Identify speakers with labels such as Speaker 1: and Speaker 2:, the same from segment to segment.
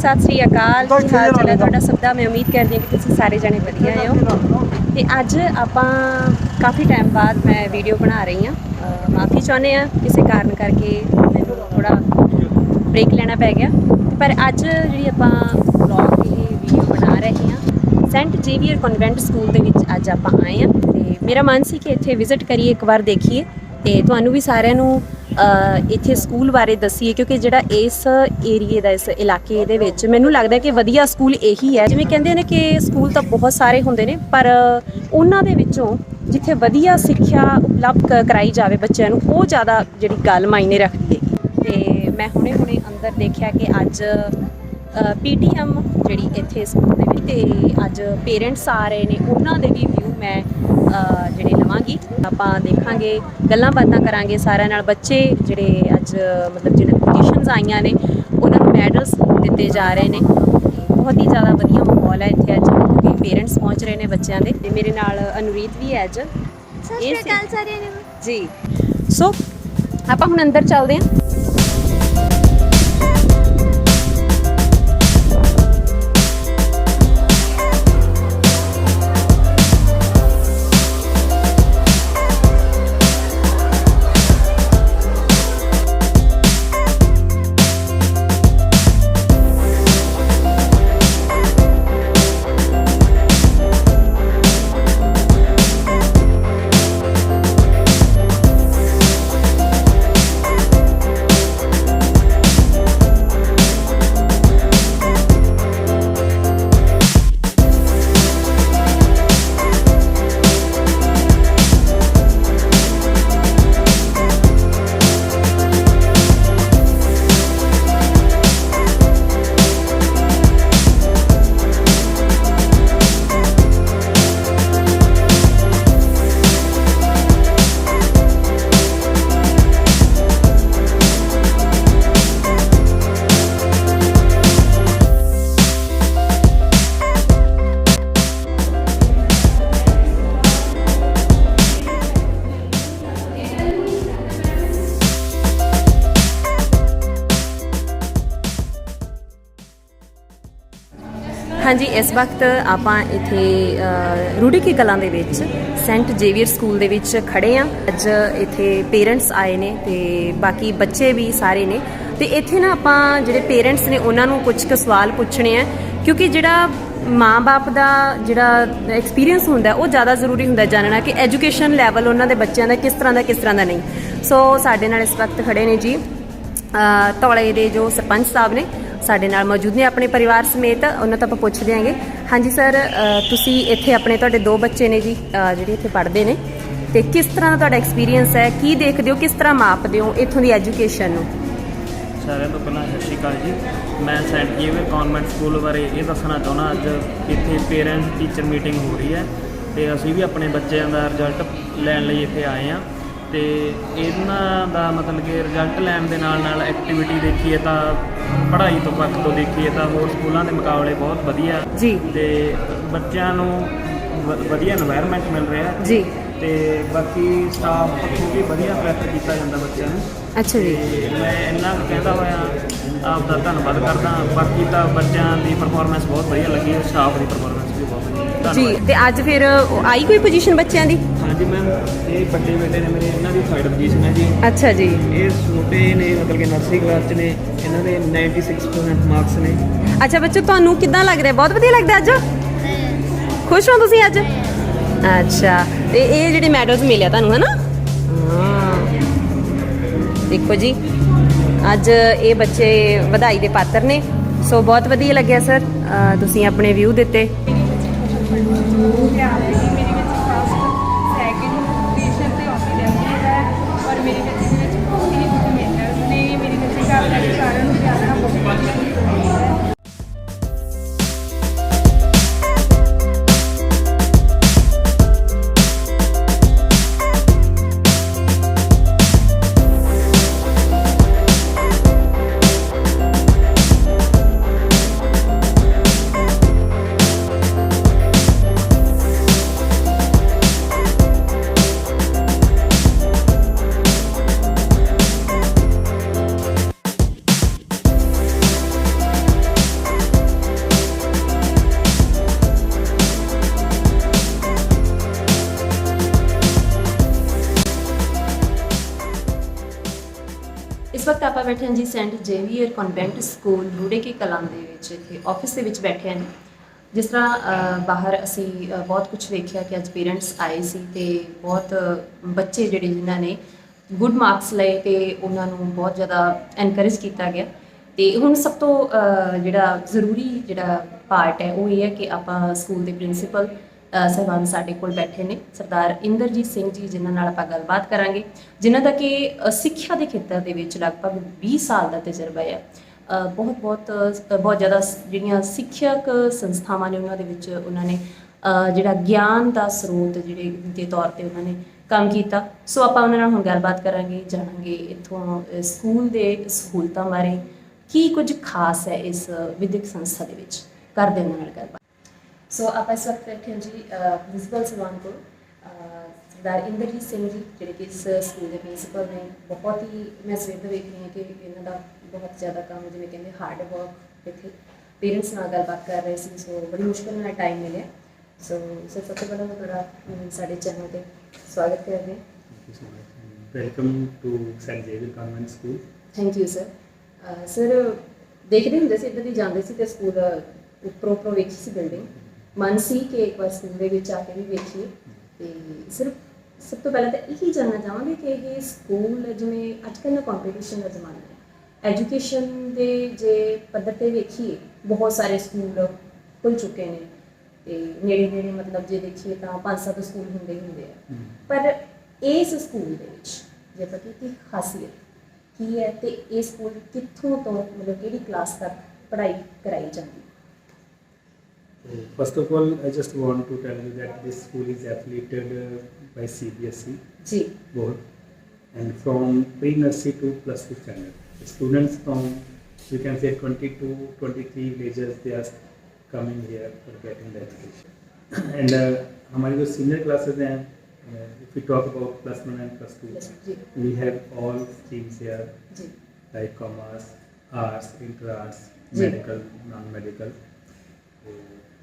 Speaker 1: सत श्री अकाल, की हाल चाल है तुहाडा सब दा। मैं उम्मीद करदी हां कि तुसीं सारे जने वधिया हो। ते अज आपां काफ़ी टाइम बाद मैं वीडियो बना रही हाँ। माफ़ी चाहुंदे आ किसी कारण करके मैनूं थोड़ा ब्रेक लेना पै गया, पर अज जिहड़ी आपां ब्लॉग वीडियो बना रहे हैं सेंट जेवियर कॉन्वेंट स्कूल दे विच अज आपां आए हैं। ते मेरा मन सी कि इत्थे विजिट करिए, एक बार देखिए ते तुहानूं भी सारिਆਂ ਨੂੰ ਇੱਥੇ ਸਕੂਲ ਬਾਰੇ ਦੱਸੀਏ, ਕਿਉਂਕਿ ਜਿਹੜਾ ਇਸ ਏਰੀਏ ਦਾ, ਇਸ ਇਲਾਕੇ ਦੇ ਵਿੱਚ ਮੈਨੂੰ ਲੱਗਦਾ ਕਿ ਵਧੀਆ ਸਕੂਲ ਇਹੀ ਹੈ। ਜਿਵੇਂ ਕਹਿੰਦੇ ਨੇ ਕਿ ਸਕੂਲ ਤਾਂ ਬਹੁਤ ਸਾਰੇ ਹੁੰਦੇ ਨੇ, ਪਰ ਉਹਨਾਂ ਦੇ ਵਿੱਚੋਂ ਜਿੱਥੇ ਵਧੀਆ ਸਿੱਖਿਆ ਉਪਲਬਧ ਕਰਾਈ ਜਾਵੇ ਬੱਚਿਆਂ ਨੂੰ, ਉਹ ਜ਼ਿਆਦਾ ਜਿਹੜੀ ਗੱਲ ਮਾਇਨੇ ਰੱਖਦੀ ਹੈ। ਤੇ ਮੈਂ ਹੁਣੇ ਅੰਦਰ ਦੇਖਿਆ ਕਿ ਅੱਜ PTM ਜਿਹੜੀ ਇੱਥੇ ਸਕੂਲ ਦੇ ਵਿੱਚ, ਤੇ ਅੱਜ ਪੇਰੈਂਟਸ ਆ ਰਹੇ ਨੇ, ਉਹਨਾਂ ਦੇ ਵੀ ਵਿਊ ਮੈਂ ਜਿਹੜੇ ਲਵਾਂਗੀ। ਆਪਾਂ ਦੇਖਾਂਗੇ, ਗੱਲਾਂ ਬਾਤਾਂ ਕਰਾਂਗੇ ਸਾਰਿਆਂ ਨਾਲ। ਬੱਚੇ ਜਿਹੜੇ ਅੱਜ ਮਤਲਬ ਜਿਹਨਾਂ ਪੋਜੀਸ਼ਨਸ ਆਈਆਂ ਨੇ ਉਹਨਾਂ ਨੂੰ ਮੈਡਲਸ ਦਿੱਤੇ ਜਾ ਰਹੇ ਨੇ। ਬਹੁਤ ਹੀ ਜ਼ਿਆਦਾ ਵਧੀਆ ਮਾਹੌਲ ਹੈ ਇੱਥੇ ਅੱਜ, ਕਿਉਂਕਿ ਪੇਰੈਂਟਸ ਪਹੁੰਚ ਰਹੇ ਨੇ ਬੱਚਿਆਂ ਦੇ। ਤੇ ਮੇਰੇ ਨਾਲ ਅਨੁਰੀਤ ਵੀ ਹੈ ਅੱਜ। ਜੀ ਸੋ ਆਪਾਂ ਹੁਣ ਅੰਦਰ ਚੱਲਦੇ ਹਾਂ। हाँ जी, इस वक्त आपां इत्थे रूड़ी की कलां दे विच सेंट जेवियर स्कूल दे विच खड़े हाँ। अज इत्थे पेरेंट्स आए ने ते बाकी बच्चे भी सारे ने। ते इत्थे ना आपां जिहड़े पेरेंट्स ने उन्हां नूं कुछ क सवाल पुछणे आ, क्योंकि जिहड़ा माँ बाप का जिहड़ा एक्सपीरियंस हुंदा है वो ज़्यादा जरूरी हुंदा जानना कि एजुकेशन लैवल उन्हां दे बच्चों का किस तरह का नहीं। सो साडे नाल इस वक्त खड़े ने जी धौले दे जो सरपंच साहब ने साडे नाल मौजूद ने अपने परिवार समेत। उन्होंने तो आप पुछ देंगे। हाँ जी सर, तुसी इत्थे अपने तुहाडे 2 बच्चे ने जी जिहड़े इत्थे पढ़दे ने, ते किस तरह दा तुहाडा एक्सपीरियंस है, की देखदे हो, किस तरह मापदे हो इत्थों दी एजुकेशन नूं?
Speaker 2: सारे तो पहला सत श्री अकाल जी। मैं सेंट जेवियर कॉन्वेंट स्कूल बारे ये दसना चाहना, अज इत्थे पेरेंट्स टीचर मीटिंग हो रही है तो असी भी अपने बच्चों का रिजल्ट लैन लई इत्थे आए हैं। तो इन्हां दा मतलब कि रिजल्ट लैन दे नाल एक्टिविटी देखिए तो पढ़ाई तो पक्ष तो देखिए तो होर स्कूलों के मुकाबले बहुत वधिया
Speaker 1: जी, ते
Speaker 2: बच्चों नूं वधिया एनवायरनमेंट मिल रहा है जी। तो बाकी स्टाफ पक्षों भी वधिया प्रैफर किया जाता बच्चों नूं।
Speaker 1: अच्छा जी,
Speaker 2: मैं इन्ना कहता होया आपका धन्यवाद करदा। बाकी तो बच्चों की परफॉर्मेंस बहुत वधिया लगी, स्टाफ की परफॉर्मेंस भी बहुत वधिया
Speaker 1: जी। ते अज फिर आई कोई पोजीशन बच्चों की?
Speaker 2: हाँ जी मैम, ये बड़े बेटे ने मेरे, इन्हों की 3rd पोजीशन है जी।
Speaker 1: अच्छा जी।
Speaker 2: ये छोटे ने मतलब कि नर्सरी क्लास च ने, इन्हों के 96% मार्क्स ने।
Speaker 1: अच्छा बच्चों, तुहानूं किद्दां लग रहा? बहुत वधिया लगदा अज? खुश हो तुसीं अज? अच्छा, ते ये जिहड़े मैडल्स मिले तुहानूं है ना? हाँ देखो जी, अज ये बच्चे वधाई दे पात्र ने। सो बहुत वधिया लग्या सर, तुसीं अपने व्यू दिते। ਵਕਤ ਆਪਾਂ ਬੈਠੇ ਹਾਂ ਜੀ ਸੈਂਟ ਜੇਵੀਅਰ ਕਨਵੈਂਟ ਸਕੂਲ ਰੂੜੇ ਕੇ ਕਲਾਂ ਦੇ ਵਿੱਚ, ਇੱਥੇ ਆਫਿਸ ਦੇ ਵਿੱਚ ਬੈਠੇ ਹਾਂ। ਜਿਸ ਤਰ੍ਹਾਂ ਬਾਹਰ ਅਸੀਂ ਬਹੁਤ ਕੁਝ ਵੇਖਿਆ ਕਿ ਅੱਜ ਪੇਰੈਂਟਸ ਆਏ ਸੀ ਤੇ ਬਹੁਤ ਬੱਚੇ ਜਿਹੜੇ ਜਿਨ੍ਹਾਂ ਨੇ ਗੁੱਡ ਮਾਰਕਸ ਲਏ ਤੇ ਉਹਨਾਂ ਨੂੰ ਬਹੁਤ ਜ਼ਿਆਦਾ ਐਨਕਰੇਜ ਕੀਤਾ ਗਿਆ। ਤੇ ਹੁਣ ਸਭ ਤੋਂ ਜਿਹੜਾ ਜ਼ਰੂਰੀ ਜਿਹੜਾ ਪਾਰਟ ਹੈ ਉਹ ਇਹ ਹੈ ਕਿ ਆਪਾਂ ਸਕੂਲ ਦੇ ਪ੍ਰਿੰਸੀਪਲ ਸਾਹਿਬਾਨ ਸਾਡੇ ਕੋਲ ਬੈਠੇ ਨੇ, ਸਰਦਾਰ ਇੰਦਰਜੀਤ ਸਿੰਘ ਜੀ, ਜਿਨ੍ਹਾਂ ਨਾਲ ਆਪਾਂ ਗੱਲਬਾਤ ਕਰਾਂਗੇ, ਜਿਨ੍ਹਾਂ ਦਾ ਕਿ ਸਿੱਖਿਆ ਦੇ ਖੇਤਰ ਦੇ ਵਿੱਚ ਲਗਭਗ 20 ਸਾਲ ਦਾ ਤਜਰਬਾ ਹੈ। ਬਹੁਤ ਜ਼ਿਆਦਾ ਜਿਹੜੀਆਂ ਸਿੱਖਿਅਕ ਸੰਸਥਾਵਾਂ ਨੇ ਉਹਨਾਂ ਦੇ ਵਿੱਚ ਉਹਨਾਂ ਨੇ ਜਿਹੜਾ ਗਿਆਨ ਦਾ ਸਰੋਤ ਜਿਹੜੇ ਦੇ ਤੌਰ ਤੇ ਉਹਨਾਂ ਨੇ ਕੰਮ ਕੀਤਾ। ਸੋ ਆਪਾਂ ਉਹਨਾਂ ਨਾਲ ਹੁਣ ਗੱਲਬਾਤ ਕਰਾਂਗੇ, ਜਾਣਾਂਗੇ ਇੱਥੋਂ ਸਕੂਲ ਦੇ ਸਹੂਲਤਾਂ ਬਾਰੇ, ਕੀ ਕੁਝ ਖਾਸ ਹੈ ਇਸ ਵਿਦਿਅਕ ਸੰਸਥਾ ਦੇ ਵਿੱਚ, ਕਰਦੇ ਉਹਨਾਂ ਨਾਲ ਗੱਲਬਾਤ। ਸੋ ਆਪਾਂ ਇਸ ਵਕਤ ਬੈਠੇ ਹਾਂ ਜੀ ਪ੍ਰਿੰਸੀਪਲ ਸਾਹਿਬਾਨ ਕੋਲ, ਸਰਦਾਰ ਇੰਦਰਜੀਤ ਸਿੰਘ ਜੀ ਜਿਹੜੇ ਕਿ ਇਸ ਸਕੂਲ ਦੇ ਪ੍ਰਿੰਸੀਪਲ ਨੇ। ਬਹੁਤ ਹੀ ਮੈਂ ਸਵੇਰ ਤੋਂ ਵੇਖ ਰਹੀ ਹਾਂ ਕਿ ਇਹਨਾਂ ਦਾ ਬਹੁਤ ਜ਼ਿਆਦਾ ਕੰਮ, ਜਿਵੇਂ ਕਹਿੰਦੇ ਹਾਰਡ ਵਰਕ। ਇੱਥੇ ਪੇਰੈਂਟਸ ਨਾਲ ਗੱਲਬਾਤ ਕਰ ਰਹੇ ਸੀ, ਸੋ ਬੜੀ ਮੁਸ਼ਕਿਲ ਨਾਲ ਟਾਈਮ ਮਿਲਿਆ। ਸੋ ਸਰ ਸਭ ਤੋਂ ਪਹਿਲਾਂ ਮੈਂ ਤੁਹਾਡਾ ਸਾਡੇ ਚੈਨਲ 'ਤੇ ਸਵਾਗਤ ਕਰਦੇ ਹਾਂ।
Speaker 3: Welcome to saint Xavier convent school.
Speaker 1: Thank you sir. Sir ਦੇਖਦੇ ਹੁੰਦੇ ਸੀ, ਇੱਧਰ ਦੀ ਜਾਂਦੇ ਸੀ ਤੇ ਸਕੂਲ ਉੱਪਰੋਂ ਵੇਖੀ ਸੀ ਬਿਲਡਿੰਗ, ਮਨ ਸੀ ਕਿ ਇੱਕ ਵਾਰ ਸਕੂਲ ਦੇ ਵਿੱਚ ਆ ਕੇ ਵੀ ਵੇਖੀਏ। ਤੇ ਸਿਰਫ ਸਭ ਤੋਂ ਪਹਿਲਾਂ ਤਾਂ ਇਹੀ ਜਾਣਨਾ ਚਾਹਾਂਗੇ ਕਿ ਇਹ ਸਕੂਲ, ਜਿਵੇਂ ਅੱਜ ਕੱਲ੍ਹ ਦਾ ਕੰਪੀਟੀਸ਼ਨ ਦਾ ਜ਼ਮਾਨਾ ਹੈ, ਐਜੂਕੇਸ਼ਨ ਦੇ ਜੇ ਪੱਧਰ 'ਤੇ ਵੇਖੀਏ ਬਹੁਤ ਸਾਰੇ ਸਕੂਲ ਖੁੱਲ੍ਹ ਚੁੱਕੇ ਨੇ ਤੇ ਨੇੜੇ ਮਤਲਬ ਜੇ ਦੇਖੀਏ ਤਾਂ 5-7 ਸਕੂਲ ਹੁੰਦੇ ਆ, ਪਰ ਇਸ ਸਕੂਲ ਦੇ ਵਿੱਚ ਜੇ ਆਪਾਂ ਕੀ ਖਾਸੀਅਤ ਕੀ ਹੈ ਤੇ ਇਹ ਸਕੂਲ ਕਿੱਥੋਂ ਤੋਂ ਮਤਲਬ ਕਿਹੜੀ ਕਲਾਸ ਤੱਕ ਪੜ੍ਹਾਈ ਕਰਾਈ ਜਾਂਦੀ ਹੈ?
Speaker 3: First of all, I just want to tell you that this school is affiliated by CBSE
Speaker 1: ji
Speaker 3: board, and from pre-nursery to plus 2 standard. The students from, you can say, 22-23 villages, they are coming here for getting the education. And हमारी जो senior classes हैं, if we talk about plus 1 and plus 2,
Speaker 1: ji
Speaker 3: we have all streams here,
Speaker 1: ji
Speaker 3: like commerce, arts, inter-arts,
Speaker 1: ji.
Speaker 3: medical, non-medical.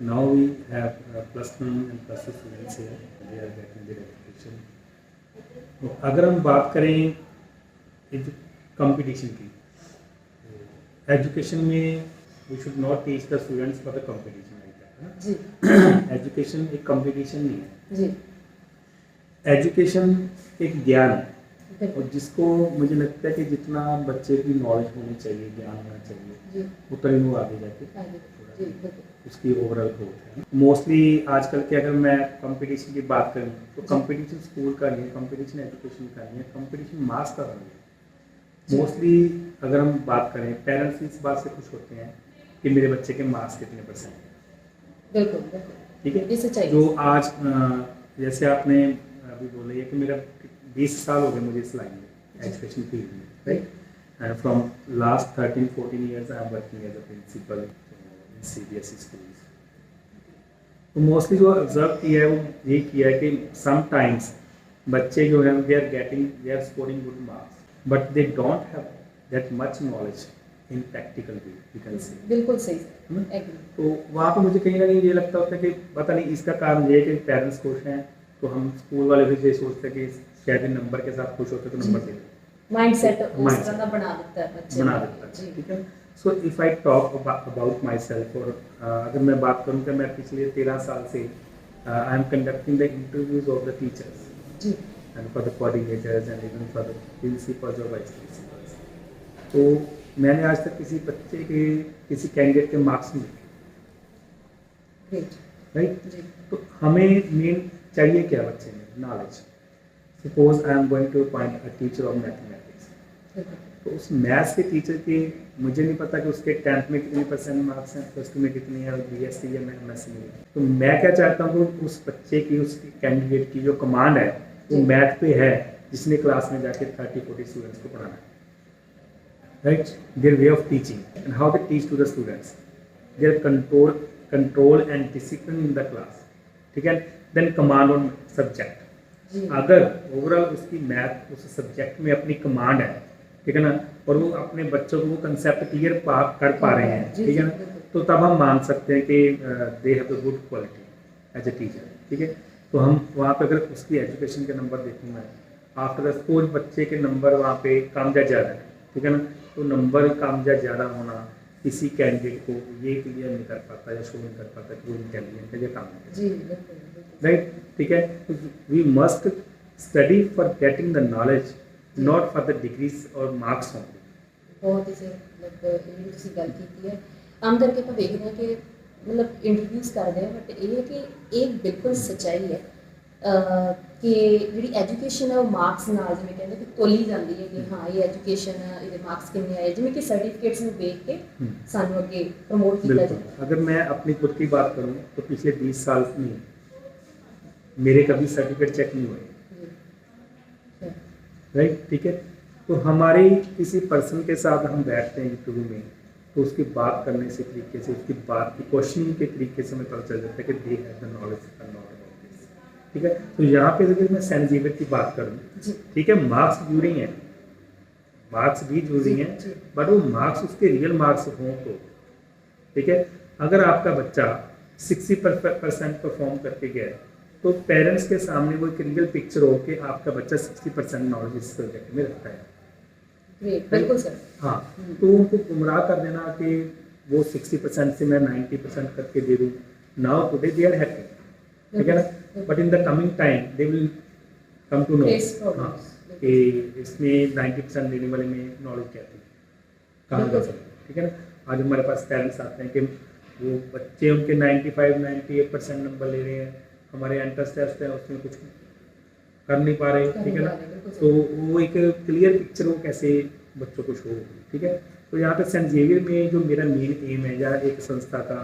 Speaker 3: Now we have plus 1 and plus 2 students here. They are getting their education. तो अगर हम बात करें competition की, education में we should not teach the students for the competition like that, है ना?
Speaker 1: जी
Speaker 3: education एक कंपटीशन नहीं है।
Speaker 1: जी
Speaker 3: एजुकेशन एक ज्ञान है,
Speaker 1: बिल्कुल
Speaker 3: और जिसको मुझे लगता है कि जितना बच्चे की नॉलेज होनी चाहिए, ज्ञान होना चाहिए,
Speaker 1: जी
Speaker 3: उतना ही वो आगे जाके
Speaker 1: आगे जी बिल्कुल
Speaker 3: उसकी ओवरऑल ग्रोथ है। मोस्टली आजकल के अगर मैं कंपटीशन की बात करूँ तो कंपटीशन स्कूल का नहीं है, कंपटीशन एजुकेशन का नहीं है, कंपटीशन मास का नहीं है। मोस्टली अगर हम बात करें, पेरेंट्स इस बात से खुश होते हैं कि मेरे बच्चे के मार्क्स कितने परसेंट हैं,
Speaker 1: बिल्कुल बिल्कुल
Speaker 3: ठीक है।
Speaker 1: ये सच्चाई
Speaker 3: जो
Speaker 1: है।
Speaker 3: आज जैसे आपने अभी बोला है कि मेरा 20 साल हो गए मुझे इस लाइन में, एजुकेशन फील्ड में, right. And from last 13-14 years I am working as a principal in CBSE schools. तो मोस्टली जो ऑब्जर्व किया है वो ये किया है कि समटाइम्स बच्चे जो हैं they are scoring good marks, but they don't have that much knowledge in practical way, you can say.
Speaker 1: बिल्कुल सही
Speaker 3: है ना?
Speaker 1: एग्री।
Speaker 3: तो वहाँ पे मुझे कहीं ना कहीं ये लगता होता है कि पता नहीं इसका कारण ये है कि पेरेंट्स खुश हैं, तो हम स्कूल वाले भी ये सोचते हैं कि शायद नंबर के साथ खुश होते तो नंबर दे दें,
Speaker 1: माइंडसेट उस
Speaker 3: Mindset.
Speaker 1: तरह का बना देता है बच्चे
Speaker 3: बना
Speaker 1: को।
Speaker 3: देता है,
Speaker 1: जी
Speaker 3: ठीक है। So if I talk about my self, और अगर मैं बात करूँ कि मैं पिछले 13 साल से I am conducting the interviews of the teachers
Speaker 1: ji
Speaker 3: and for the coordinators and even for the principals और वाइस प्रिंसिपल्स। तो मैंने आज तक किसी बच्चे के, किसी कैंडिडेट के मार्क्स नहीं देखे,
Speaker 1: ग्रेट
Speaker 3: राइट।
Speaker 1: जी
Speaker 3: तो हमें मेन चाहिए क्या बच्चे में? Knowledge. Suppose I am going to appoint a teacher of mathematics,
Speaker 1: बिल्कुल
Speaker 3: तो उस मैथ्स के टीचर के मुझे नहीं पता कि उसके 10th में कितने परसेंट मार्क्स हैं, प्लस 2 में कितने हैं, और BSc या MSc में। तो मैं क्या चाहता हूँ कि उस बच्चे की, उस कैंडिडेट की जो कमांड है वो मैथ पे है, जिसने क्लास में जाके 30-40 स्टूडेंट्स को पढ़ाना है, right. There way of teaching and how they teach to the students, their control and discipline in the class, ठीक है। Then command on subject.
Speaker 1: जी
Speaker 3: अगर ओवरऑल उसकी मैथ उस सब्जेक्ट में अपनी कमांड है, ठीक है ना, और वो अपने बच्चों को वो कंसेप्ट क्लियर कर पा रहे हैं,
Speaker 1: जी,
Speaker 3: ठीक है
Speaker 1: जी,
Speaker 3: ना,
Speaker 1: बिल्कुल।
Speaker 3: तो तब हम मान सकते हैं कि they have the good quality as a teacher, ठीक है। तो हम वहाँ पे अगर उसकी एजुकेशन के नंबर देखूँ मैं, आफ्टर द स्कूल बच्चे के नंबर वहाँ पे कम या ज़्यादा है, ठीक है ना। तो नंबर कम या ज़्यादा होना किसी कैंडिडेट को ये क्लियर नहीं कर पाता या शो नहीं कर पाता कि वो इंटेलिजेंट है या कम है।
Speaker 4: जी बिल्कुल
Speaker 3: राइट, ठीक है। तो we must study for getting the knowledge, not for the degrees और मार्क्स ओनली।
Speaker 4: बहुत ही सही मतलब ਜਿਹੜੀ ਤੁਸੀਂ ਗੱਲ ਕੀਤੀ ਹੈ ਆਮ ਕਰਕੇ ਆਪਾਂ ਵੇਖਦੇ ਹਾਂ ਕਿ ਮਤਲਬ ਇੰਟਰਵਿਊਜ਼ ਕਰਦੇ ਆ ਬਟ ਇਹ ਹੈ ਕਿ ਇਹ ਬਿਲਕੁਲ ਸੱਚਾਈ ਹੈ ਕਿ ਜਿਹੜੀ ਐਜੂਕੇਸ਼ਨ ਹੈ ਉਹ ਮਾਰਕਸ ਨਾਲ ਜਿਵੇਂ ਕਹਿੰਦੇ ਕਿ ਤੋਲੀ ਜਾਂਦੀ ਹੈ ਕਿ ਹਾਂ ਇਹ ਐਜੂਕੇਸ਼ਨ ਇਹਦੇ ਮਾਰਕਸ ਕਿੰਨੇ ਆਏ ਜਿਵੇਂ ਕਿ ਸਰਟੀਫਿਕੇਟਸ ਨੂੰ ਵੇਖ ਕੇ ਸਾਨੂੰ ਅੱਗੇ ਪ੍ਰਮੋਟ ਕੀਤਾ
Speaker 3: बिल्कुल,
Speaker 4: ਜਾਂਦਾ
Speaker 3: अगर मैं अपनी खुद की बात करूँ तो पिछले 20 साल में मेरे कभी सर्टिफिकेट चेक नहीं हुए।
Speaker 4: ਜੀ
Speaker 3: राइट, ठीक है। तो हमारे किसी पर्सन के साथ हम बैठते हैं इंटरव्यू में तो उसकी बात करने से तरीके से, उसकी बात की क्वेश्चनिंग के तरीके से हमें पता चल जाता है कि दे हैव द नॉलेज और नॉट अबाउट दिस। ठीक है, तो यहाँ पे अगर मैं सेंट जेवियर की बात करूँ,
Speaker 4: जी
Speaker 3: ठीक है, मार्क्स जरूरी हैं, मार्क्स भी जरूरी
Speaker 4: जी,
Speaker 3: हैं,
Speaker 4: जी।
Speaker 3: बट वो मार्क्स उसके रियल मार्क्स हों तो, ठीक है। अगर आपका बच्चा 60% परफॉर्म करके गया है तो पेरेंट्स के सामने वो एक रियल पिक्चर हो कि आपका बच्चा 60% नॉलेज इस सब्जेक्ट में रखता है।
Speaker 4: ग्रेट बिल्कुल सर
Speaker 3: हाँ, तो उनको गुमराह कर देना कि वो 60% से मैं 90% करके दे दूँ, now today they are happy, ठीक है ना। But in the coming time they will come to know
Speaker 4: Face problems.
Speaker 3: कि इसमें 90% देने वाले में नॉलेज क्या थी, कहाँ जा सकते, ठीक है ना। आज हमारे पास पेरेंट्स आते हैं कि वो बच्चे उनके 95-98% नंबर ले रहे हैं, हमारे एंट्रेंस टेस्ट है उसमें कुछ कर नहीं पा रहे, ठीक है ना। तो वो एक क्लियर पिक्चर वो कैसे बच्चों को शो होगी, ठीक है। तो यहाँ पे सेंट जेवियर में जो मेरा मेन एम है या एक संस्था का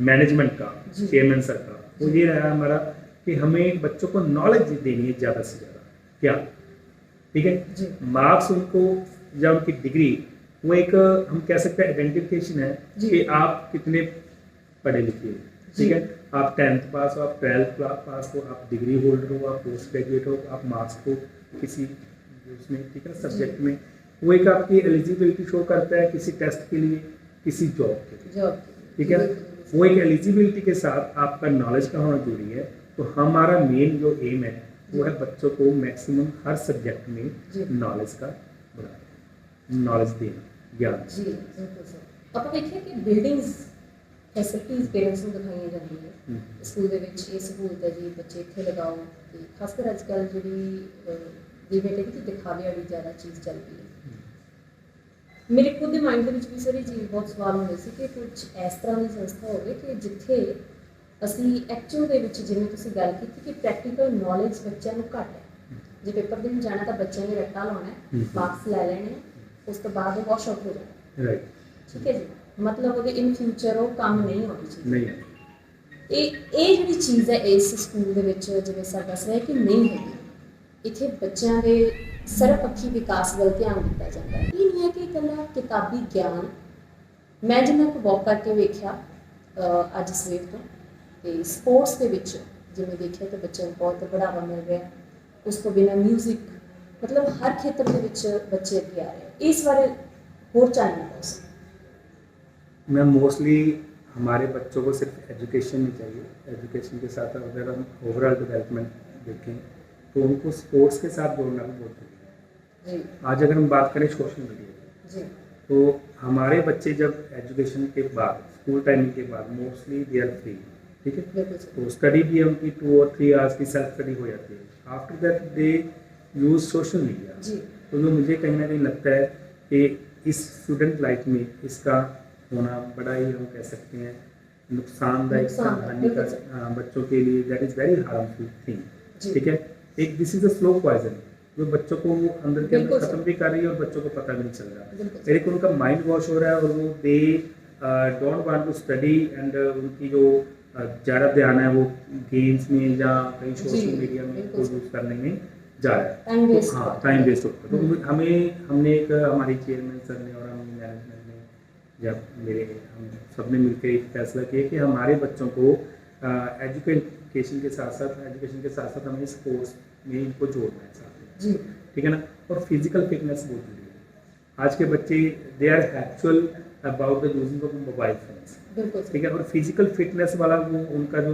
Speaker 3: मैनेजमेंट का
Speaker 4: जी।
Speaker 3: चेयरमैन सर का, वो ये रहा हमारा कि हमें बच्चों को नॉलेज देनी है ज़्यादा से ज़्यादा, क्या, ठीक है।
Speaker 4: जी
Speaker 3: मार्क्स उनको या उनकी डिग्री वो एक हम कह सकते हैं आइडेंटिफिकेशन है
Speaker 4: जी।
Speaker 3: कि आप कितने पढ़े लिखे हो,
Speaker 4: जी।
Speaker 3: ठीक है। आप 10th पास हो, आप 12th पास हो, आप डिग्री होल्डर हो, आप पोस्ट ग्रेजुएट हो, आप मार्क्स हो किसी उसमें, ठीक है, सब्जेक्ट में, वो एक आपकी एलिजिबिलिटी शो करता है किसी टेस्ट के लिए, किसी जॉब के लिए,
Speaker 4: जॉब
Speaker 3: ठीक है। वो एक एलिजिबिलिटी के साथ आपका नॉलेज का होना जरूरी है। तो हमारा मेन जो एम है वो है बच्चों को मैक्सिमम हर सब्जेक्ट
Speaker 4: जी।
Speaker 3: में नॉलेज का बढ़ाना, नॉलेज देना, ज्ञान।
Speaker 4: ਜੀ ਬਿਲਕੁਲ ਸਰ ਆਪਾਂ ਵੇਖਿਆ ਕਿ ਬਿਲਡਿੰਗਸ ਫੈਸਿਲਿਟੀਜ਼ ਪੇਰੈਂਟਸ ਨੂੰ ਦਿਖਾਈਆਂ ਜਾਂਦੀਆਂ
Speaker 3: ਹਮ।
Speaker 4: ਸਕੂਲ ਦੇ ਵਿੱਚ ਇਹ ਸਹੂਲਤ ਹੈ ਜੀ ਬੱਚੇ ਇੱਥੇ ਲਗਾਓ ਤੇ ਖਾਸ ਕਰ ਅੱਜ ਕੱਲ੍ਹ ਜਿਹੜੀ ਜਿਵੇਂ ਕਹਿੰਦੇ ਕਿ ਦਿਖਾਵੇ ਵਾਲੀ ਜ਼ਿਆਦਾ ਚੀਜ਼ ਚੱਲ ਪਈ ਹੈ ਮੇਰੇ ਖੁਦ ਦੇ ਮਾਈਂਡ ਦੇ ਵਿੱਚ ਵੀ ਸਰ ਇਹ ਚੀਜ਼ ਬਹੁਤ ਸਵਾਲ ਹੁੰਦੇ ਸੀ ਕਿ ਕੁਝ ਇਸ ਤਰ੍ਹਾਂ ਦੀ ਸੰਸਥਾ ਹੋਵੇ ਕਿ ਜਿੱਥੇ ਅਸੀਂ ਐਕਚੁਅਲ ਦੇ ਵਿੱਚ ਜਿਵੇਂ ਤੁਸੀਂ ਗੱਲ ਕੀਤੀ ਕਿ ਪ੍ਰੈਕਟੀਕਲ ਨੌਲੇਜ ਬੱਚਿਆਂ ਨੂੰ ਘੱਟ ਹੈ ਜੇ ਪੇਪਰ ਦੇਣ ਜਾਣਾ ਤਾਂ ਬੱਚਿਆਂ ਨੇ ਰੱਟਾ ਲਾਉਣਾ ਹੈ
Speaker 3: ਹਮ।
Speaker 4: ਮਾਰਕਸ ਲੈ ਲੈਣੇ ਉਸ ਤੋਂ ਬਾਅਦ ਉਹ ਵਾਸ਼ ਆਊਟ ਹੋ ਜਾਣਾ
Speaker 3: राइट,
Speaker 4: ਠੀਕ ਹੈ ਜੀ ਮਤਲਬ ਉਹਦੇ ਇਨ ਫਿਊਚਰ ਉਹ ਕੰਮ ਨਹੀਂ ਹੋਣੀ ਚਾਹੀਦੀ
Speaker 3: नहीं है,
Speaker 4: ਇਹ ਜਿਹੜੀ ਚੀਜ਼ ਹੈ ਇਸ ਸਕੂਲ ਦੇ ਵਿੱਚ ਜਿਵੇਂ ਸਰ ਦੱਸ ਰਿਹਾ ਕਿ ਨਹੀਂ ਹੈਗੀ ਇੱਥੇ ਬੱਚਿਆਂ ਦੇ ਸਰਵਪੱਖੀ ਵਿਕਾਸ ਵੱਲ ਧਿਆਨ ਦਿੱਤਾ ਜਾਂਦਾ ਹੈ ਇਹ ਨਹੀਂ ਹੈ ਕਿ ਇਕੱਲਾ ਕਿਤਾਬੀ ਗਿਆਨ ਮੈਂ ਜਿੰਨਾ ਕੁ ਵਾਕ ਕਰਕੇ ਵੇਖਿਆ ਅੱਜ ਸਵੇਰ ਤੋਂ ਤੇ ਸਪੋਰਟਸ ਦੇ ਵਿੱਚ ਜਿਵੇਂ ਦੇਖਿਆ ਤਾਂ ਬੱਚਿਆਂ ਨੂੰ ਬਹੁਤ ਬੜਾਵਾ ਮਿਲ ਰਿਹਾ ਉਸ ਤੋਂ ਬਿਨਾਂ ਮਿਊਜ਼ਿਕ मतलब हर क्षेत्र ਦੇ ਵਿੱਚ ਬੱਚੇ ਅੱਗੇ ਆ ਰਹੇ ਇਸ ਬਾਰੇ ਹੋਰ ਚਾਨਣਾ ਪਾਓ ਸਰ
Speaker 3: मैं मोस्टली हमारे बच्चों को सिर्फ एजुकेशन नहीं चाहिए, एजुकेशन के साथ अगर हम ओवरऑल डेवलपमेंट देखें तो उनको स्पोर्ट्स के साथ जोड़ना भी बहुत जरूरी है।
Speaker 4: जी
Speaker 3: आज अगर हम बात करें सोशल मीडिया की,
Speaker 4: जी
Speaker 3: तो हमारे बच्चे जब एजुकेशन के बाद स्कूल टाइमिंग के बाद मोस्टली दे आर फ्री, ठीक है,
Speaker 4: बिल्कुल सर
Speaker 3: तो स्टडी भी उनकी 2 और 3 आवर्स की सेल्फ स्टडी हो जाती है। After that they use social media.
Speaker 4: जी
Speaker 3: तो जो मुझे कहीं ना कहीं लगता है कि इस स्टूडेंट लाइफ में इसका होना बड़ा ही हम कह सकते हैं नुकसानदायक
Speaker 4: नुकसान,
Speaker 3: हानिकारक
Speaker 4: बिल्कुल।
Speaker 3: बच्चों के लिए that is very harmful thing,
Speaker 4: जी।
Speaker 3: ठीक है। एक this is a slow poison जो बच्चों को अंदर के
Speaker 4: बिल्कुल
Speaker 3: अंदर
Speaker 4: सर।
Speaker 3: खत्म भी कर रही है और बच्चों को पता भी नहीं चल रहा।
Speaker 4: बिल्कुल
Speaker 3: एक उनका माइंड वॉश हो रहा है और वो they don't want to study and उनकी जो ज़्यादा ध्यान है वो गेम्स में या कहीं
Speaker 4: जी,
Speaker 3: सोशल मीडिया में
Speaker 4: बिल्कुल
Speaker 3: को यूज़ करने में जा रहा है।
Speaker 4: टाइम
Speaker 3: तो
Speaker 4: वेस्ट
Speaker 3: हाँ, टाइम वेस्ट होता है। तो हमने एक हमारी चेयरमैन सर ने और हम मैनेजमेंट ने जब हम सब ने मिलकर एक फैसला किया कि हमारे बच्चों को एजुकेशन के साथ हमें स्पोर्ट्स में इनको जोड़ना है साथ में,
Speaker 4: जी
Speaker 3: ठीक है ना। और फिजिकल फिटनेस बहुत जरूरी है। आज के बच्चे they are actual about the using of mobile phones,
Speaker 4: बिल्कुल सर
Speaker 3: ठीक है, और फिजिकल फिटनेस वाला वो उनका जो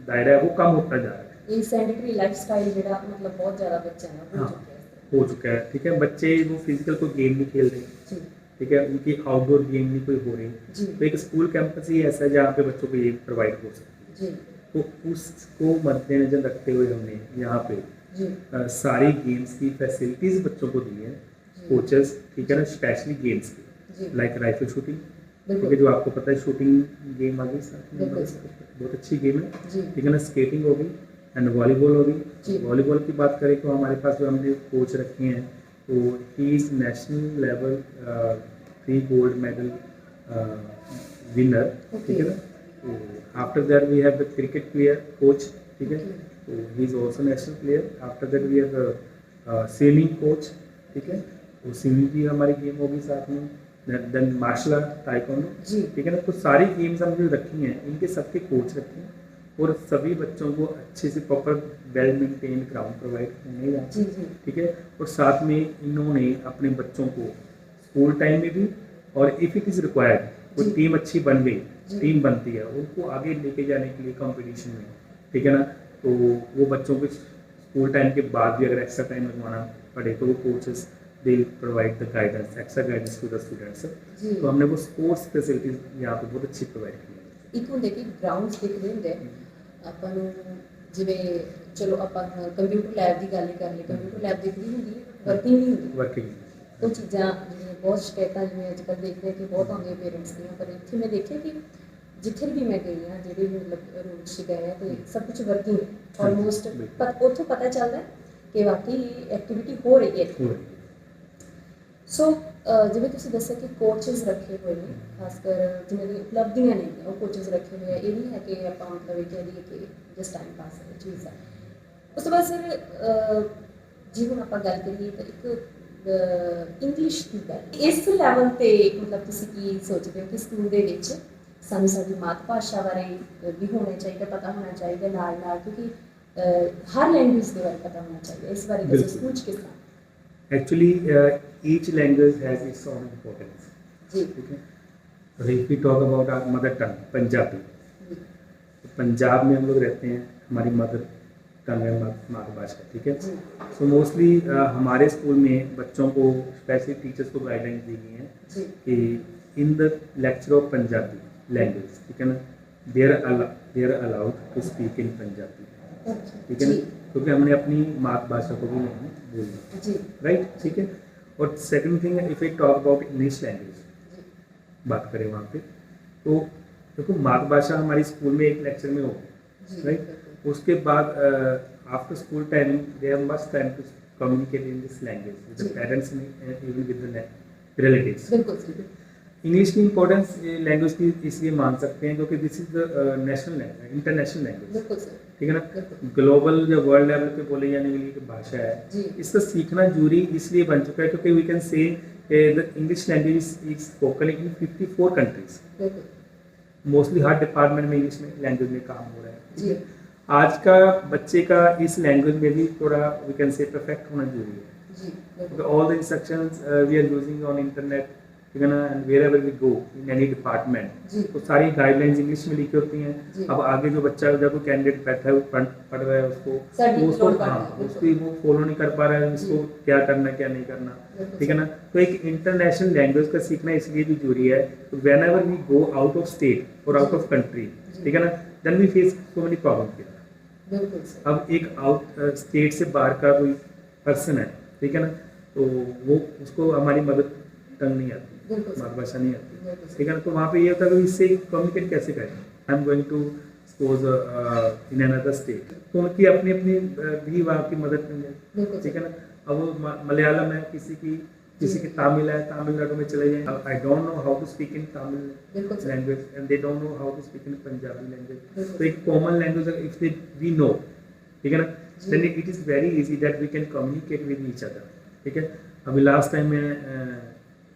Speaker 3: दायरा है वो कम होता जा रहा है।
Speaker 4: ਇਹ ਸੈਂਡਿਟਰੀ ਲਾਈਫ ਸਟਾਈਲ ਜਿਹੜਾ ਮਤਲਬ ਬਹੁਤ ਜ਼ਿਆਦਾ ਬੱਚਿਆਂ ਦਾ ਹੋ
Speaker 3: हाँ,
Speaker 4: ਚੁੱਕਿਆ ਹੈ
Speaker 3: हो चुका है, ठीक है। बच्चे वो फिजिकल कोई गेम नहीं खेल रहे,
Speaker 4: जी
Speaker 3: ठीक है, उनकी आउटडोर गेम नहीं कोई हो रही,
Speaker 4: जी
Speaker 3: तो एक स्कूल कैंपस ही ऐसा है जहाँ पे बच्चों को ये प्रोवाइड हो सकती है।
Speaker 4: जी
Speaker 3: तो उसको मद्देनजर रखते हुए हमने यहाँ पे
Speaker 4: जी
Speaker 3: सारी गेम्स की फैसिलिटीज़ बच्चों को दी है, कोचेस, ठीक है ना, स्पेशली गेम्स
Speaker 4: जी
Speaker 3: की लाइक राइफल शूटिंग, ठीक है,
Speaker 4: बिल्कुल
Speaker 3: जो आपको पता है शूटिंग गेम आ गई साथ में,
Speaker 4: बिल्कुल।
Speaker 3: बहुत अच्छी गेम है,
Speaker 4: जी
Speaker 3: ठीक है ना। स्केटिंग होगी एंड वॉलीबॉल होगी।
Speaker 4: जी।
Speaker 3: वॉलीबॉल की बात करें तो हमारे पास जो हमने कोच रखे हैं तो he is national level 3 gold medal winner, ठीक है ना। तो after that we have the cricket player coach, ठीक है, तो he is also national player. After that we have swimming coach, ठीक है, तो स्विमिंग की हमारी गेम होगी साथ में। देन मार्शल आर्ट, ताइक्वांडो,
Speaker 4: जी
Speaker 3: ठीक है ना। तो सारी गेम्स हम जो रखी हैं इनके सबके कोच रखे हैं और सभी बच्चों को अच्छे से proper well maintain ground provide होंगे यहाँ
Speaker 4: जी
Speaker 3: पे,
Speaker 4: जी
Speaker 3: ठीक है। और साथ में इन्होंने अपने बच्चों को स्कूल टाइम में भी, और इफ़ इट इज़ रिक्वायर्ड कोई
Speaker 4: जी।
Speaker 3: टीम अच्छी बन गई,
Speaker 4: जी।
Speaker 3: टीम बनती है, उनको आगे लेके जाने के लिए कंपटीशन में, ठीक है ना, तो वो बच्चों को स्कूल टाइम के बाद भी अगर एक्स्ट्रा टाइम लगवाना पड़े तो वो coaches they provide the guidance, extra guidance to the students.
Speaker 4: जी
Speaker 3: तो हमने वो स्पोर्ट्स फैसिलिटीज़ यहाँ पे बहुत अच्छी प्रोवाइड की है।
Speaker 4: ਇੱਕ ਹੁੰਦੇ ਕਿ ਗਰਾਊਂਡਸ ਦਿਖਦੇ ਹੁੰਦੇ ਆਪਾਂ ਨੂੰ, ਜਿਵੇਂ ਚਲੋ ਆਪਾਂ ਕੰਪਿਊਟਰ ਲੈਬ ਦੀ ਗੱਲ ਹੀ ਕਰ ਲਈ, ਕੰਪਿਊਟਰ ਲੈਬ ਦਿਖਦੀ ਹੁੰਦੀ ਵਰਕਿੰਗ ਨਹੀਂ ਹੁੰਦੀ।
Speaker 3: वर्किंग
Speaker 4: ਉਹ ਚੀਜ਼ਾਂ ਜਿਵੇਂ ਬਹੁਤ ਸ਼ਿਕਾਇਤਾਂ ਜਿਵੇਂ ਅੱਜ ਕੱਲ੍ਹ ਦੇਖਦੇ ਹਾਂ ਕਿ ਬਹੁਤ ਆਉਂਦੀਆਂ ਪੇਰੈਂਟਸ ਦੀਆਂ, ਪਰ ਇੱਥੇ ਮੈਂ ਦੇਖਿਆ ਕਿ ਜਿੱਥੇ ਵੀ ਮੈਂ ਗਈ ਹਾਂ ਜਿਹੜੇ ਵੀ ਮਤਲਬ ਰੂਮ 'ਚ ਗਏ ਆ ਤੇ ਸਭ ਕੁਝ ਵਰਕਿੰਗ ਆਲਮੋਸਟ, ਪਰ ਉੱਥੋਂ ਪਤਾ ਚੱਲਦਾ ਕਿ ਵਾਕਈ ਐਕਟੀਵਿਟੀ ਹੋ ਰਹੀ ਹੈ।
Speaker 3: हो रही है।
Speaker 4: ਸੋ ਜਿਵੇਂ ਤੁਸੀਂ ਦੱਸਿਆ ਕਿ ਕੋਚਸ ਰੱਖੇ ਹੋਏ ਨੇ, ਖਾਸ ਕਰ ਜਿਨ੍ਹਾਂ ਦੀ ਉਪਲਬਧੀਆਂ ਨੇ ਉਹ ਕੋਚਸ ਰੱਖੇ ਹੋਏ ਆ, ਇਹ ਨਹੀਂ ਹੈ ਕਿ ਆਪਾਂ ਮਤਲਬ ਇਹ ਕਹਿ ਦਈਏ ਕਿ ਜਸਟ ਟਾਈਮ ਪਾਸ ਹੈ ਚੀਜ਼ ਹੈ। ਉਸ ਤੋਂ ਬਾਅਦ ਸਰ ਜੀ ਹੁਣ ਆਪਾਂ ਗੱਲ ਕਰੀਏ ਤਾਂ ਇੱਕ ਇੰਗਲਿਸ਼ ਦੀ ਗੱਲ ਇਸ ਲੈਵਲ ਤੇ ਮਤਲਬ ਤੁਸੀਂ ਕੀ ਸੋਚਦੇ ਹੋ ਕਿ ਸਕੂਲ ਦੇ ਵਿੱਚ ਸਾਨੂੰ ਸਾਡੀ ਮਾਤ ਭਾਸ਼ਾ ਬਾਰੇ ਵੀ ਹੋਣਾ ਚਾਹੀਦਾ, ਪਤਾ ਹੋਣਾ ਚਾਹੀਦਾ ਨਾਲ ਨਾਲ, ਕਿਉਂਕਿ ਹਰ ਲੈਂਗੁਏਜ ਦੇ ਬਾਰੇ ਪਤਾ ਹੋਣਾ ਚਾਹੀਦਾ, ਇਸ ਬਾਰੇ ਦੱਸੋ
Speaker 3: ਬਿਲਕੁਲ।
Speaker 4: ਸਕੂਲ 'ਚ ਕਿਸ ਤਰ੍ਹਾਂ।
Speaker 3: Actually, each language has its own importance.
Speaker 4: जी
Speaker 3: ठीक है। तो if we talk about our mother tongue, Punjabi,
Speaker 4: जी
Speaker 3: तो पंजाब में हम लोग रहते हैं, हमारी मदर टंग है, मातृभाषा, ठीक है।
Speaker 4: जी
Speaker 3: सो मोस्टली हमारे स्कूल में बच्चों को स्पेशली टीचर्स को गाइडलाइंस दी गई हैं
Speaker 4: जी
Speaker 3: कि in the lecture of Punjabi language, ठीक है ना, they are allowed to speak in Punjabi, ठीक है
Speaker 4: जी
Speaker 3: ना, क्योंकि हमने अपनी मातृभाषा को भी नहीं बोलना,
Speaker 4: जी
Speaker 3: राइट, ठीक है। और सेकंड थिंग है, if we talk about English language
Speaker 4: जी
Speaker 3: बात करें वहाँ पे, तो देखो मातृभाषा हमारी स्कूल में एक लेक्चर में होगी,
Speaker 4: जी
Speaker 3: राइट। उसके बाद after school time they have must time to communicate in this language with the
Speaker 4: जी।
Speaker 3: Parents and even with the relatives.
Speaker 4: बिल्कुल जी
Speaker 3: इंग्लिश की इंपॉर्टेंस लैंग्वेज की इसलिए मान सकते हैं क्योंकि this is the national language, international language,
Speaker 4: बिल्कुल सर
Speaker 3: ठीक है ना।
Speaker 4: बिल्कुल
Speaker 3: ग्लोबल जो वर्ल्ड लेवल पे बोले जाने वाली एक भाषा है,
Speaker 4: जी
Speaker 3: इसका सीखना जरूरी इसलिए बन चुका है क्योंकि we can say the English language is spoken in 54 countries.
Speaker 4: बिल्कुल
Speaker 3: मोस्टली हर डिपार्टमेंट में इंग्लिश में लैंग्वेज में काम हो रहा है, ठीक
Speaker 4: जी
Speaker 3: है। आज का बच्चे का इस लैंग्वेज में भी थोड़ा वी कैन से परफेक्ट होना जरूरी है
Speaker 4: जी
Speaker 3: क्योंकि
Speaker 4: बिल्कुल
Speaker 3: all the instructions we are using on internet, ठीक है ना, and wherever we go in any department,
Speaker 4: जी
Speaker 3: तो सारी गाइडलाइंस इंग्लिश में लिखी होती हैं।
Speaker 4: जी।
Speaker 3: अब आगे जो बच्चा जब कोई कैंडिडेट बैठा है वो पढ़ रहा है उसको
Speaker 4: सारी
Speaker 3: वो उसको
Speaker 4: लोड पढ़ रहा है,
Speaker 3: हाँ
Speaker 4: बिल्कुल।
Speaker 3: उसको वो फॉलो नहीं कर पा रहा है, उसको क्या करना क्या नहीं करना,
Speaker 4: बिल्कुल
Speaker 3: ठीक है ना। तो एक इंटरनेशनल लैंग्वेज का सीखना इसलिए भी जरूरी है, तो whenever we go out of state और आउट ऑफ कंट्री,
Speaker 4: जी।
Speaker 3: ठीक है ना, then we face so many problem here.
Speaker 4: बिल्कुल सर
Speaker 3: अब एक आउट स्टेट से बाहर का कोई पर्सन है, ठीक है ना, तो वो उसको हमारी मदर टंग नहीं आती,
Speaker 4: बिल्कुल सर
Speaker 3: मातृभाषा नहीं आती,
Speaker 4: बिल्कुल सर
Speaker 3: ठीक है ना। तो वहाँ पे ये होता है कि इससे कम्युनिकेट कैसे करें। I am going to suppose in another state, तो उनकी अपनी अपनी भी वहाँ की मदद टंग है,
Speaker 4: बिल्कुल
Speaker 3: ठीक
Speaker 4: सर
Speaker 3: है ना। अब वो मलयालम है, किसी की तमिल है, तमिलनाडु में चले जाएं, I don't know how to speak इन तमिल
Speaker 4: बिल्कुल sir
Speaker 3: language and they don't know how to speak in Punjabi language,
Speaker 4: बिल्कुल।
Speaker 3: तो एक common language if they we know, ठीक है ना,
Speaker 4: जी।
Speaker 3: Then it is very easy that we can communicate with each other, ठीक है। अभी लास्ट टाइम मैं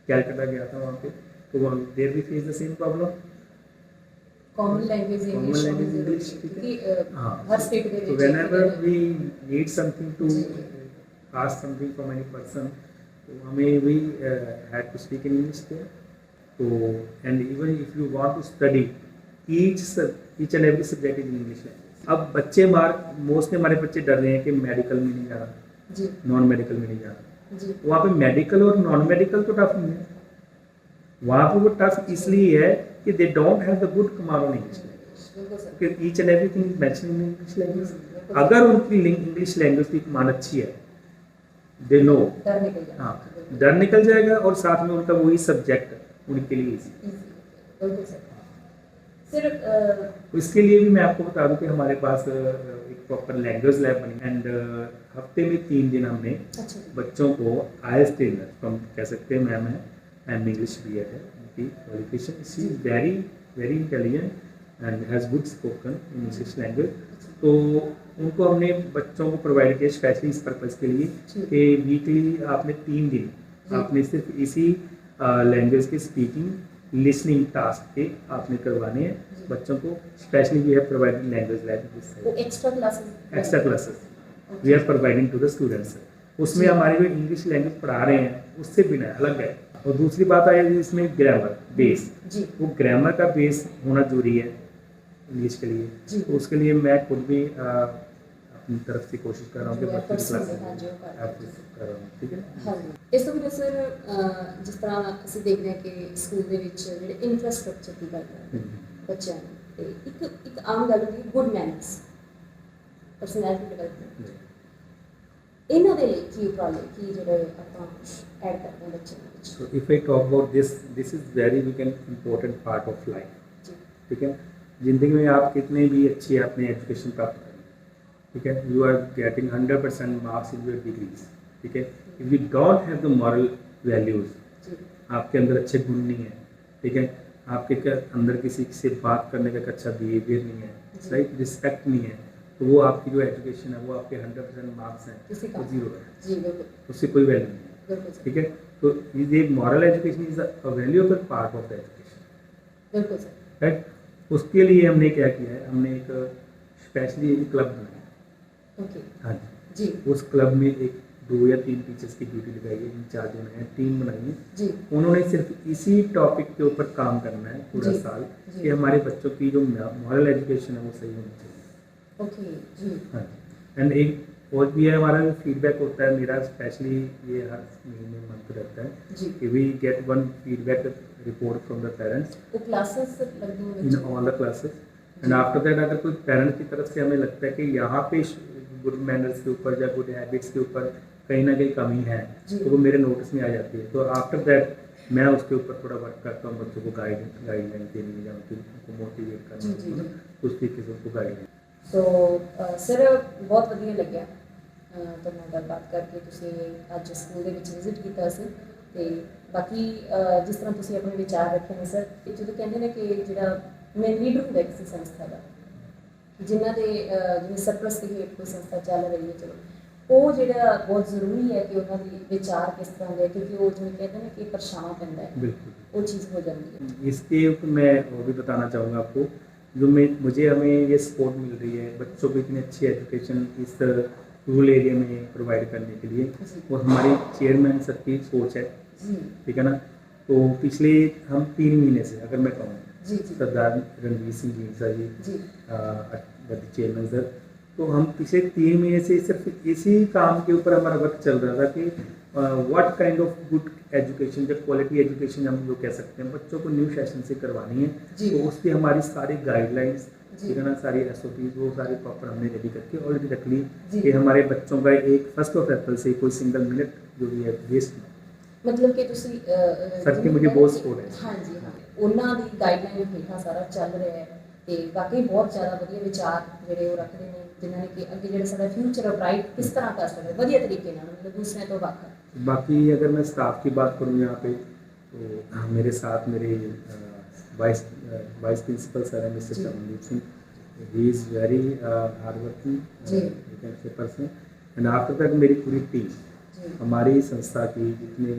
Speaker 3: कैलकाटा गया था, वहाँ पे तो वहाँ there we face the same problem,
Speaker 4: common language
Speaker 3: Common
Speaker 4: English
Speaker 3: language English, ठीक है।
Speaker 4: क्योंकि
Speaker 3: हाँ।
Speaker 4: हर स्टेट के
Speaker 3: so
Speaker 4: ਵਿੱਚ
Speaker 3: whenever we need something to
Speaker 4: जी।
Speaker 3: ask something from any person, तो हमें we had to speak in English there, तो and even if you want to study each and every subject in English language। अब बच्चे mostly हमारे बच्चे डर रहे हैं कि मेडिकल में नहीं जाना,
Speaker 4: जी
Speaker 3: नॉन मेडिकल में नहीं जाना।
Speaker 4: जी
Speaker 3: वहाँ पे मेडिकल और नॉन मेडिकल तो टफ नहीं है, वहाँ पे वो टफ इसलिए है कि they don't have the good command on English
Speaker 4: बिल्कुल sir.
Speaker 3: Language, each and everything is matching in English language. अगर उनकी इंग्लिश लैंग्वेज की कमांड अच्छी है, दे नो,
Speaker 4: डर निकल जाए।
Speaker 3: हाँ डर निकल जाएगा, और साथ में उनका वही सब्जेक्ट उनके लिए easy।
Speaker 4: बिल्कुल सर। सर
Speaker 3: तो इसके लिए भी मैं आपको बता दूं कि हमारे पास एक प्रॉपर लैंग्वेज लैब बनी, एंड हफ्ते में 3 दिन हमने
Speaker 4: अच्छा
Speaker 3: बच्चों को आईएलटीएस ट्रेनर फ्रॉम कह सकते हैं मैम है, एंड इंग्लिश भी है उनकी qualification, she is very very intelligent and has good spoken English language. तो उनको हमने बच्चों को प्रोवाइड किया स्पेशली इस पर्पज़ के लिए कि वीकली आपने 3 दिन आपने सिर्फ इसी लैंग्वेज के स्पीकिंग लिसनिंग टास्क के आपने करवाने हैं बच्चों को। Specially we have provided language lab
Speaker 4: वो extra classes
Speaker 3: we are providing to the students. उसमें हमारी जो इंग्लिश लैंग्वेज पढ़ा रहे हैं उससे बिना अलग है। और दूसरी बात आई है इसमें ग्रामर बेस,
Speaker 4: जी
Speaker 3: वो ग्रामर का बेस होना जरूरी है इंग्लिश के लिए।
Speaker 4: जी।
Speaker 3: तो उसके लिए मैं खुद भी अपनी तरफ से कोशिश कर रहा हूँ कि
Speaker 4: जो
Speaker 3: बच्चों की
Speaker 4: efforts
Speaker 3: क्लासेस
Speaker 4: हैं, जो कर रहे हैं।
Speaker 3: कर रहा हूँ, ठीक है।
Speaker 4: ਹਾਂਜੀ ਇਸ ਤੋਂ ਬਿਨਾਂ ਸਰ ਜਿਸ ਤਰ੍ਹਾਂ ਅਸੀਂ ਦੇਖਦੇ ਹਾਂ ਕਿ ਸਕੂਲ ਦੇ ਵਿੱਚ ਜਿਹੜੇ ਇਨਫਰਾਸਟ੍ਰਕਚਰ ਦੀ ਗੱਲ ਕਰਦੇ ਹਾਂ ਬੱਚਿਆਂ ਨੂੰ, ਤੇ ਇੱਕ ਆਮ ਗੱਲ ਹੁੰਦੀ ਹੈ ਗੁੱਡ ਮੈਨਰਸ, ਪਰਸਨੈਲਿਟੀ ਡਿਵੈਲਪਮੈਂਟ, ਇਹਨਾਂ ਦੇ ਲਈ ਕੀ ਉਪਰਾਲੇ ਕੀ ਜਿਹੜੇ ਆਪਾਂ ਐਡ ਕਰਦੇ ਹਾਂ ਬੱਚਿਆਂ ਦੇ ਵਿੱਚ?
Speaker 3: So if I talk about this is very important part of life,
Speaker 4: ਜੀ
Speaker 3: ठीक है। ज़िंदगी में आप कितने भी अच्छी आपने एजुकेशन प्राप्त करी, ठीक है, you are getting 100% marks in your degrees, ठीक है। If you don't have the moral values,
Speaker 4: जी
Speaker 3: आपके अंदर अच्छे गुण नहीं है, ठीक है, आपके अंदर किसी से बात करने का एक अच्छा बिहेवियर नहीं है, राइट, रिस्पेक्ट नहीं है, तो वो आपकी जो एजुकेशन है वो आपके 100% मार्क्स हैं
Speaker 4: किसी
Speaker 3: वो
Speaker 4: का
Speaker 3: जीरो है,
Speaker 4: जी बिल्कुल
Speaker 3: उससे कोई वैल्यू नहीं है,
Speaker 4: बिल्कुल सर
Speaker 3: ठीक है। तो ये moral education is a valuable part of the education,
Speaker 4: बिल्कुल सर
Speaker 3: राइट। उसके लिए हमने क्या किया है, हमने एक स्पेशली एक क्लब बनाया,
Speaker 4: ओके
Speaker 3: हाँ जी।
Speaker 4: जी
Speaker 3: उस क्लब में 2 या 3 टीचर्स की ड्यूटी लगाई है, इंचार्ज बनाए, टीम बनाई है।
Speaker 4: जी
Speaker 3: उन्होंने सिर्फ इसी टॉपिक के ऊपर काम करना है पूरा
Speaker 4: जी,
Speaker 3: साल
Speaker 4: जी।
Speaker 3: कि हमारे बच्चों की जो मॉरल एजुकेशन है वो सही होनी चाहिए,
Speaker 4: ओके जी
Speaker 3: हाँ जी। एंड एक और भी है, हमारा फीडबैक होता है, मेरा स्पेशली ये हर महीने मंथ रहता है
Speaker 4: जी
Speaker 3: कि we get 1 feedback report from the parents
Speaker 4: वो क्लासेस लगती हैं
Speaker 3: in all the classes, and after that अगर कोई पेरेंट की तरफ से हमें लगता है कि यहाँ पे गुड मैनर्स के ऊपर या गुड हैबिट्स के ऊपर कहीं ना कहीं कमी है,
Speaker 4: जी।
Speaker 3: तो वो मेरे नोटिस में आ जाती है। तो आफ्टर दैट मैं उसके ऊपर थोड़ा वर्क करता हूँ, बच्चों को गाइडलाइन देनी या उनको मोटिवेट
Speaker 4: जी, जी,
Speaker 3: करना,
Speaker 4: जी।
Speaker 3: उस तरीके से उनको गाइडलाइन।
Speaker 4: ਸੋ ਸਰ ਬਹੁਤ ਵਧੀਆ ਲੱਗਿਆ ਤੁਹਾਡੇ ਨਾਲ ਗੱਲਬਾਤ ਕਰਕੇ। ਤੁਸੀਂ ਅੱਜ ਸਕੂਲ ਦੇ ਵਿੱਚ ਵਿਜ਼ਿਟ ਕੀਤਾ ਸੀ, ਤੇ ਬਾਕੀ ਜਿਸ ਤਰ੍ਹਾਂ ਤੁਸੀਂ ਆਪਣੇ ਵਿਚਾਰ ਰੱਖੇ ਨੇ ਸਰ, ਜਦੋਂ ਕਹਿੰਦੇ ਨੇ ਕਿ ਜਿਹੜਾ ਮੇਨ ਲੀਡਰ ਹੁੰਦਾ ਕਿਸੇ ਸੰਸਥਾ ਦਾ, ਜਿਨ੍ਹਾਂ ਦੇ ਜਿਵੇਂ ਸਰਪ੍ਰਸਤੀ ਹੇਠ ਕੋਈ ਸੰਸਥਾ ਚੱਲ ਰਹੀ ਹੈ, ਚਲੋ ਉਹ ਜਿਹੜਾ ਬਹੁਤ ਜ਼ਰੂਰੀ ਹੈ ਕਿ ਉਹਨਾਂ ਦੀ ਵਿਚਾਰ ਕਿਸ ਤਰ੍ਹਾਂ ਦੇ, ਕਿਉਂਕਿ ਉਹ ਜਿਵੇਂ ਕਹਿੰਦੇ ਨੇ ਕਿ ਪਰਛਾਵਾਂ ਪੈਂਦਾ ਹੈ,
Speaker 3: बिल्कुल।
Speaker 4: ਉਹ ਚੀਜ਼ ਹੋ ਜਾਂਦੀ ਹੈ।
Speaker 3: इसके ऊपर मैं और भी बताना चाहूँगा आपको, जो मुझे हमें ये सपोर्ट मिल रही है बच्चों को इतनी अच्छी एजुकेशन इस रूरल एरिया में प्रोवाइड करने के लिए,
Speaker 4: जी
Speaker 3: और हमारी चेयरमैन सर की सोच है,
Speaker 4: जी
Speaker 3: ठीक है ना। तो पिछले हम 3 महीने से अगर मैं कहूँ,
Speaker 4: जी जी
Speaker 3: सरदार रणवीर सिंह ढींसा जी
Speaker 4: जी
Speaker 3: चेयरमैन सर, तो हम पिछले 3 महीने से सिर्फ इसी काम के ऊपर हमारा वर्क चल रहा था कि what kind of good education, जब क्वालिटी एजुकेशन हम जो कह सकते हैं बच्चों को न्यू सेशन से करवानी है,
Speaker 4: जी।
Speaker 3: तो उसकी हमारी सारी गाइडलाइंस,
Speaker 4: जी।
Speaker 3: ठीक है ना, सारी SOPs वो सारी प्रॉपर हमने रेडी करके ऑलरेडी रख ली
Speaker 4: जी।
Speaker 3: कि हमारे बच्चों का एक फर्स्ट ऑफ अप्रैल से कोई सिंगल मिनट जो भी है वेस्ट ना।
Speaker 4: ਮਤਲਬ ਕਿ ਤੁਸੀਂ
Speaker 3: ਸਰ ਕੀ ਮੁਝੇ ਬਹੁਤ support ਹੈ।
Speaker 4: ਹਾਂਜੀ ਹਾਂ, ਉਹਨਾਂ ਦੀ ਗਾਈਡਲਾਈਨ ਹੇਠਾਂ ਸਾਰਾ ਚੱਲ ਰਿਹਾ ਹੈ, ਤੇ ਵਾਕਈ ਬਹੁਤ ਜ਼ਿਆਦਾ ਵਧੀਆ ਵਿਚਾਰ ਜਿਹੜੇ ਉਹ ਰੱਖਦੇ ਨੇ, ਜਿਨ੍ਹਾਂ ਨੇ ਕਿ ਅੱਗੇ ਜਿਹੜਾ ਸਾਡਾ ਫਿਊਚਰ ਬ੍ਰਾਈਟ ਕਿਸ ਤਰ੍ਹਾਂ ਕਰ ਸਕਦੇ ਵਧੀਆ ਤਰੀਕੇ ਨਾਲ, ਮਤਲਬ ਦੂਸਰਿਆਂ ਤੋਂ ਵੱਖ।
Speaker 3: बाकी अगर मैं स्टाफ की बात करूँ यहाँ पे, तो मेरे साथ मेरे वाइस प्रिंसिपल सर हैं मिस्टर
Speaker 4: जी।
Speaker 3: Chamandeep Singh, he is very hard
Speaker 4: जी।
Speaker 3: Working person, and after that मेरी पूरी टीम,
Speaker 4: जी
Speaker 3: हमारी संस्था की जितने,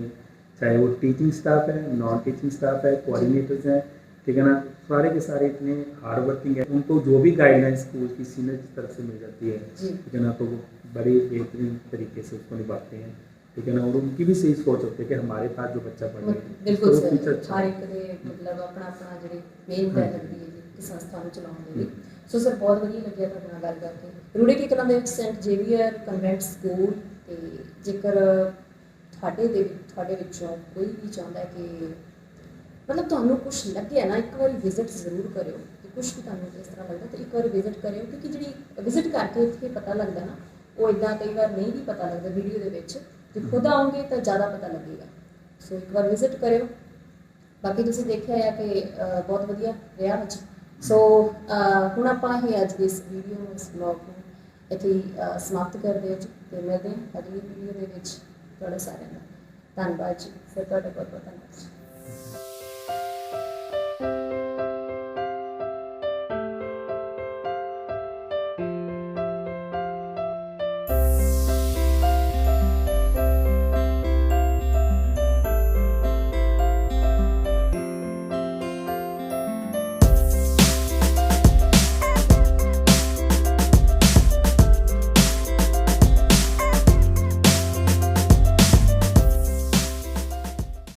Speaker 3: चाहे वो टीचिंग स्टाफ है, नॉन टीचिंग स्टाफ है, कोऑर्डिनेटर्स हैं, ठीक है ना, सारे के सारे इतने हार्ड वर्किंग है, उनको जो भी गाइडलाइन स्कूल की सीनियर की तरफ से मिल जाती है,
Speaker 4: जी
Speaker 3: ठीक है ना, तो वो बड़े बेहतरीन तरीके से उसको निभाते हैं, ठीक है ना। और उनकी भी सही सोच होती है कि हमारे पास जो बच्चा पढ़ रहा है
Speaker 4: ਬਿਲਕੁਲ
Speaker 3: उसका वो future
Speaker 4: ਸਰ,
Speaker 3: अच्छा
Speaker 4: ਹਰ
Speaker 3: है।
Speaker 4: ਇੱਕ ਦੇ ਮਤਲਬ ਆਪਣਾ ਆਪਣਾ ਜਿਹੜੀ ਮਿਹਨਤ ਹੈ ਲੱਗਦੀ ਹੈ ਜੀ ਕਿ ਸੰਸਥਾ ਨੂੰ ਚਲਾਉਣ ਦੇ ਲਈ। ਸੋ ਸਰ ਬਹੁਤ ਵਧੀਆ ਲੱਗਿਆ ਤੁਹਾਡੇ ਨਾਲ ਗੱਲ ਕਰਕੇ। ਰੂੜੇ ਕੀ ਕਲਾਂ ਦੇ ਵਿੱਚ ਸੈਂਟ ਜੇਵੀਅਰ ਕਨਵੈਂਟ ਸਕੂਲ ਤੇ ਜੇਕਰ ਤੁਹਾਡੇ ਵਿੱਚੋਂ ਕੋਈ ਵੀ ਚਾਹੁੰਦਾ ਹੈ ਕਿ ਮਤਲਬ ਤੁਹਾਨੂੰ ਕੁਝ ਲੱਗਿਆ ਨਾ, ਇੱਕ ਵਾਰੀ ਵਿਜ਼ਿਟ ਜ਼ਰੂਰ ਕਰਿਓ ਕਿ ਕੁਝ ਵੀ ਤੁਹਾਨੂੰ ਇਸ ਤਰ੍ਹਾਂ ਲੱਗਦਾ ਤਾਂ ਇੱਕ ਵਾਰੀ ਵਿਜ਼ਿਟ ਕਰਿਓ, ਕਿਉਂਕਿ ਜਿਹੜੀ ਵਿਜ਼ਿਟ ਕਰਕੇ ਇੱਥੇ ਪਤਾ ਲੱਗਦਾ ਨਾ, ਉਹ ਇਦਾਂ ਕਈ ਵਾਰ ਨਹੀਂ ਵੀ ਪਤਾ ਲੱਗਦਾ ਵੀਡੀਓ ਦੇ ਵਿੱਚ, ਜੇ ਖੁਦ ਆਉਂਗੇ ਤਾਂ ਜ਼ਿਆਦਾ ਪਤਾ ਲੱਗੇਗਾ। ਸੋ ਇੱਕ ਵਾਰ ਵਿਜ਼ਿਟ ਕਰਿਓ। ਬਾਕੀ ਤੁਸੀਂ ਦੇਖਿਆ ਹੈ ਕਿ ਬਹੁਤ ਵਧੀਆ ਰਿਹਾ ਅੱਜ। ਸੋ ਹੁਣ ਆਪਾਂ ਇਹ ਅੱਜ ਦੀ ਇਸ ਵੀਡੀਓ ਨੂੰ, ਇਸ ਵਲੌਗ ਨੂੰ ਇੱਥੇ ਹੀ ਸਮਾਪਤ ਕਰਦੇ ਹਾਂ ਜੀ, ਤੇ ਮਿਲਦੇ ਹਾਂ ਅਗਲੀ ਵੀਡੀਓ ਦੇ ਵਿੱਚ। ਤੁਹਾਡਾ ਸਾਰਿਆਂ ਦਾ ਧੰਨਵਾਦ ਜੀ, ਫਿਰ ਤੁਹਾਡਾ ਬਹੁਤ ਬਹੁਤ ਧੰਨਵਾਦ ਜੀ।